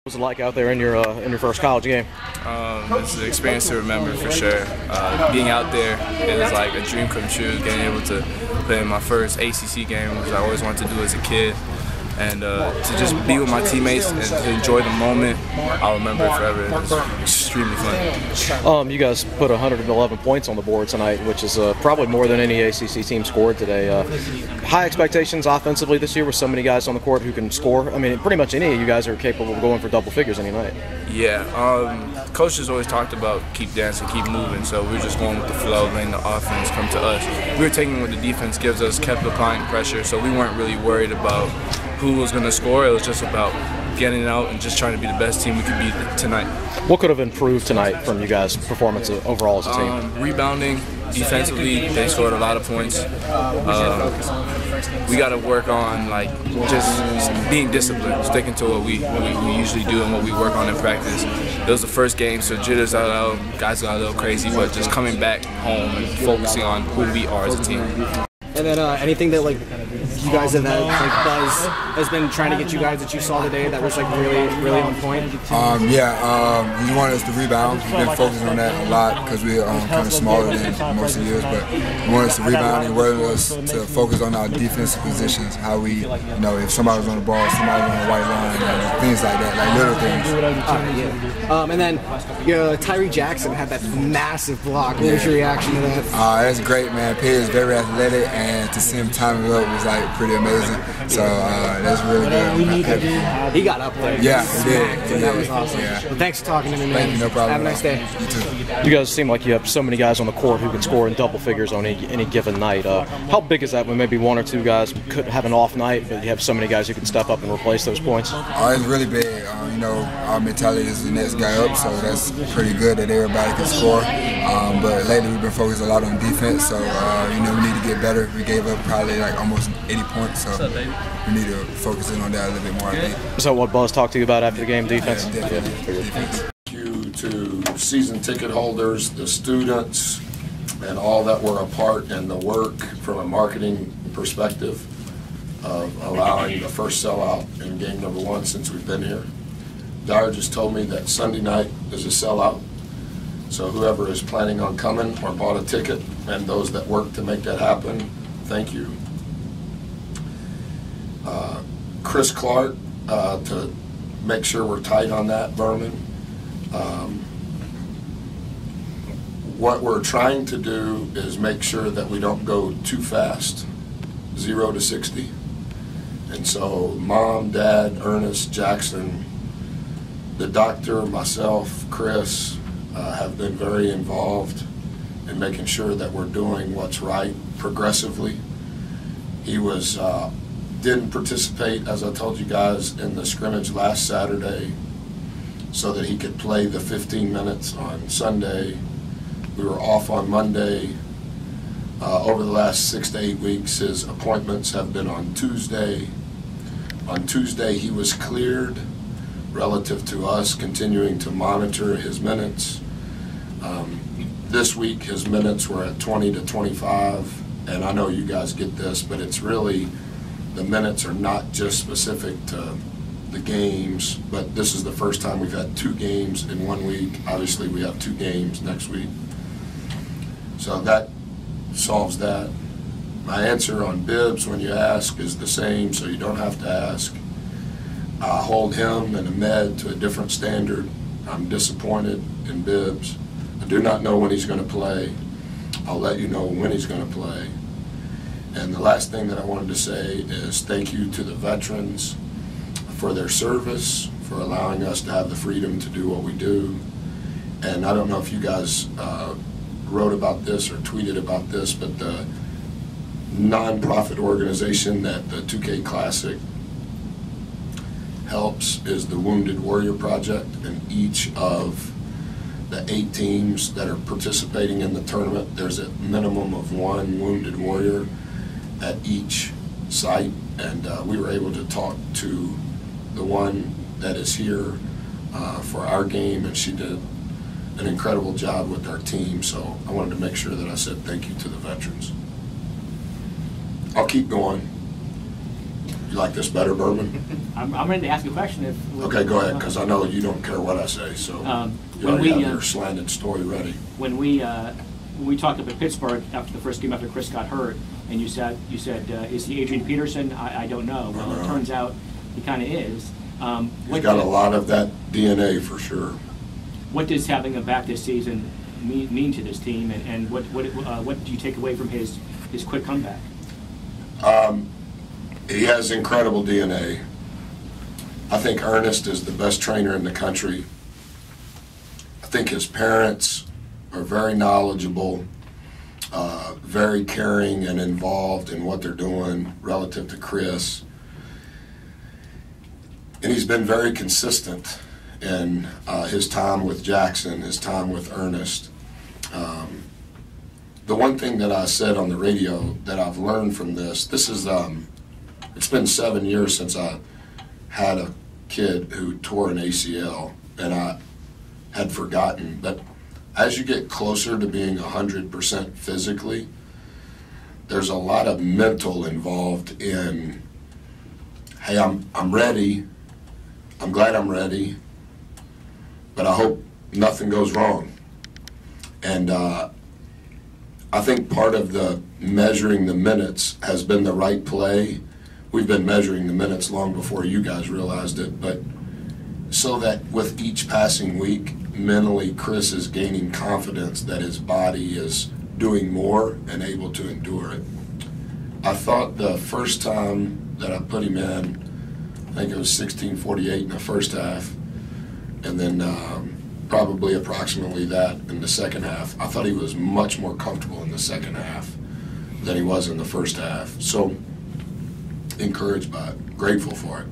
What was it like out there in your first college game? It's an experience to remember for sure. Being out there, it was like a dream come true. Getting able to play in my first ACC game, which I always wanted to do as a kid, and to just be with my teammates and to enjoy the moment, I'll remember it forever. It was extremely fun. You guys put 111 points on the board tonight, which is probably more than any ACC team scored today. High expectations offensively this year with so many guys on the court who can score. I mean, pretty much any of you guys are capable of going for double figures any night. Yeah, Coach has always talked about keep dancing, keep moving, so we're just going with the flow, letting the offense come to us. We were taking what the defense gives us, kept applying pressure, so we weren't really worried about who was going to score. It was just about getting out and just trying to be the best team we could be tonight. What could have improved tonight from you guys' performance overall as a team? Rebounding, defensively, they scored a lot of points. We got to work on just being disciplined, sticking to what we usually do and what we work on in practice. It was the first game, so jitters out, guys got a little crazy, but just coming back home and focusing on who we are as a team. And then anything that you guys have had, Buzz has been trying to get you guys that you saw today that was really on point? He wanted us to rebound. We've been focusing on that a lot because we're kind of smaller than most of the years, but he wanted us to rebound. He wanted us to focus on our defensive positions, how we, if somebody was on the ball, somebody was on the white line, things like that, like little things. And then Tyree Jackson had that massive block. What was your reaction to that? That's great, man. P is very athletic, and to see him time it up was pretty amazing. So that's really good. He got up there. Yeah, he did. That was awesome. Yeah. Well, thanks for talking to me, man. Thank you, no problem. Have a nice day. You too. You guys seem like you have so many guys on the court who can score in double figures on any given night. How big is that when maybe one or two guys could have an off night, but you have so many guys who can step up and replace those points? It's really big. Our mentality is the next guy up, so that's pretty good that everybody can score. But lately we've been focused a lot on defense, so we need to get better. We gave up probably almost 80 points, so we need to focus in on that a little bit more, I think. Is that what Buzz talked to you about after the game, defense? Yeah, definitely. Defense. Thank you to season ticket holders, the students, and all that were a part in the work from a marketing perspective of allowing the first sellout in game number 1 since we've been here. Dyer just told me that Sunday night is a sellout, so whoever is planning on coming or bought a ticket and those that worked to make that happen, thank you. Chris Clark, to make sure we're tight on that, Berman. What we're trying to do is make sure that we don't go too fast, 0 to 60. And so Mom, Dad, Ernest, Jackson, the doctor, myself, Chris, have been very involved in making sure that we're doing what's right progressively. He didn't participate, as I told you guys, in the scrimmage last Saturday so that he could play the 15 minutes on Sunday. We were off on Monday. Over the last 6 to 8 weeks, his appointments have been on Tuesday. On Tuesday, he was cleared relative to us continuing to monitor his minutes. This week, his minutes were at 20 to 25, and I know you guys get this, but it's really, the minutes are not just specific to the games, but this is the first time we've had 2 games in 1 week. Obviously, we have 2 games next week. So that solves that. My answer on Bibbs, when you ask, is the same, so you don't have to ask. I hold him and Ahmed to a different standard. I'm disappointed in Bibbs. I do not know when he's going to play. I'll let you know when he's going to play. And the last thing that I wanted to say is thank you to the veterans for their service, for allowing us to have the freedom to do what we do. And I don't know if you guys wrote about this or tweeted about this, but the nonprofit organization that the 2K Classic helps is the Wounded Warrior Project, and each of the 8 teams that are participating in the tournament, there's a minimum of 1 Wounded Warrior at each site, and we were able to talk to the one that is here for our game, and she did an incredible job with our team, so I wanted to make sure that I said thank you to the veterans. I'll keep going. You like this better, Bourbon? I'm ready to ask you a question. Okay, go ahead, because I know you don't care what I say, so you already have your slanted story ready. When we talked up at Pittsburgh after the first game after Chris got hurt, and you said is he Adrian Peterson? I don't know. Well, it turns out he kind of is. He's got a lot of that DNA for sure. What does having him back this season mean to this team, and what do you take away from his quick comeback? He has incredible DNA. I think Ernest is the best trainer in the country. I think his parents are very knowledgeable, very caring and involved in what they're doing relative to Chris. And he's been very consistent in his time with Jackson, his time with Ernest. The one thing that I said on the radio that I've learned from this is, it's been 7 years since I had a kid who tore an ACL, and I had forgotten. But as you get closer to being 100% physically, there's a lot of mental involved in, hey, I'm ready, I'm glad I'm ready, but I hope nothing goes wrong. And I think part of the measuring the minutes has been the right play. We've been measuring the minutes long before you guys realized it, but so that with each passing week, mentally Chris is gaining confidence that his body is doing more and able to endure it. I thought the first time that I put him in, I think it was 16:48 in the first half, and then probably approximately that in the second half. I thought he was much more comfortable in the second half than he was in the first half. So encouraged by it, grateful for it.